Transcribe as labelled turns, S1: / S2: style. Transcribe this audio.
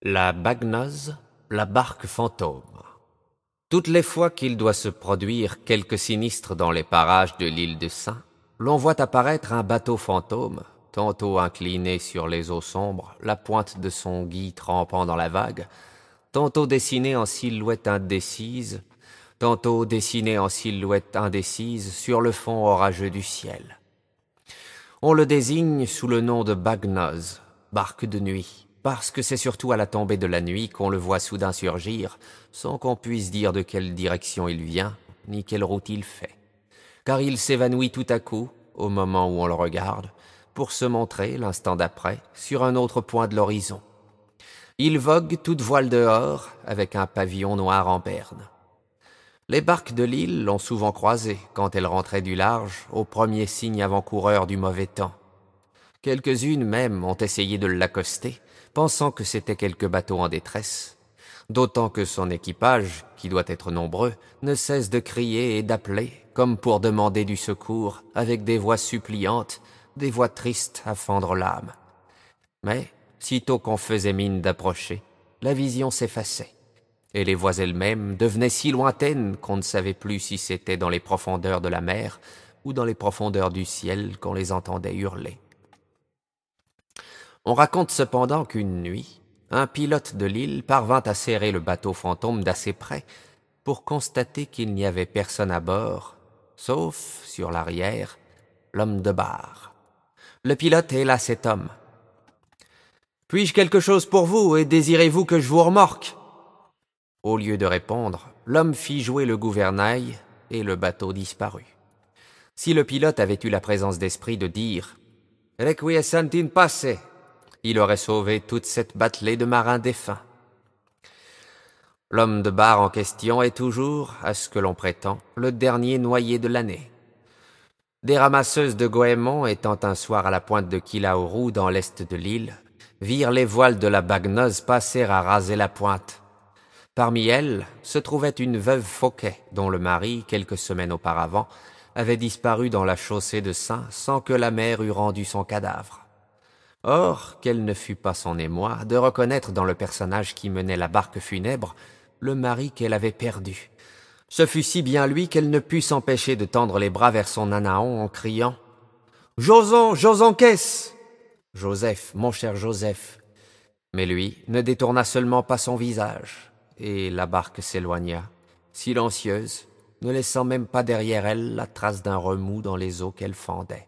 S1: La Bagnose, la barque fantôme. Toutes les fois qu'il doit se produire quelque sinistre dans les parages de l'île de Sein, l'on voit apparaître un bateau fantôme, tantôt incliné sur les eaux sombres, la pointe de son guy trempant dans la vague, tantôt dessiné en silhouette indécise, tantôt dessiné en silhouette indécise sur le fond orageux du ciel. On le désigne sous le nom de Bagnose, barque de nuit, parce que c'est surtout à la tombée de la nuit qu'on le voit soudain surgir, sans qu'on puisse dire de quelle direction il vient, ni quelle route il fait. Car il s'évanouit tout à coup, au moment où on le regarde, pour se montrer, l'instant d'après, sur un autre point de l'horizon. Il vogue toute voile dehors, avec un pavillon noir en berne. Les barques de l'île l'ont souvent croisé quand elles rentraient du large, au premier signe avant-coureur du mauvais temps. Quelques-unes même ont essayé de l'accoster, pensant que c'était quelque bateau en détresse, d'autant que son équipage, qui doit être nombreux, ne cesse de crier et d'appeler, comme pour demander du secours, avec des voix suppliantes, des voix tristes à fendre l'âme. Mais, sitôt qu'on faisait mine d'approcher, la vision s'effaçait, et les voix elles-mêmes devenaient si lointaines qu'on ne savait plus si c'était dans les profondeurs de la mer ou dans les profondeurs du ciel qu'on les entendait hurler. On raconte cependant qu'une nuit, un pilote de l'île parvint à serrer le bateau fantôme d'assez près pour constater qu'il n'y avait personne à bord, sauf, sur l'arrière, l'homme de barre. Le pilote est là, cet homme. « Puis-je quelque chose pour vous et désirez-vous que je vous remorque ?» Au lieu de répondre, l'homme fit jouer le gouvernail et le bateau disparut. Si le pilote avait eu la présence d'esprit de dire « Requiescent in pace », il aurait sauvé toute cette batelée de marins défunts. L'homme de barre en question est toujours, à ce que l'on prétend, le dernier noyé de l'année. Des ramasseuses de goémons étant un soir à la pointe de Kilauru dans l'est de l'île, virent les voiles de la Bagnose passer à raser la pointe. Parmi elles se trouvait une veuve Fauquet, dont le mari, quelques semaines auparavant, avait disparu dans la chaussée de Sein sans que la mer eût rendu son cadavre. Or, quel ne fut pas son émoi de reconnaître dans le personnage qui menait la barque funèbre le mari qu'elle avait perdu. Ce fut si bien lui qu'elle ne put s'empêcher de tendre les bras vers son anaon en criant « Joson, Joson qu'est-ce ?» « Joseph, mon cher Joseph !» Mais lui ne détourna seulement pas son visage, et la barque s'éloigna, silencieuse, ne laissant même pas derrière elle la trace d'un remous dans les eaux qu'elle fendait.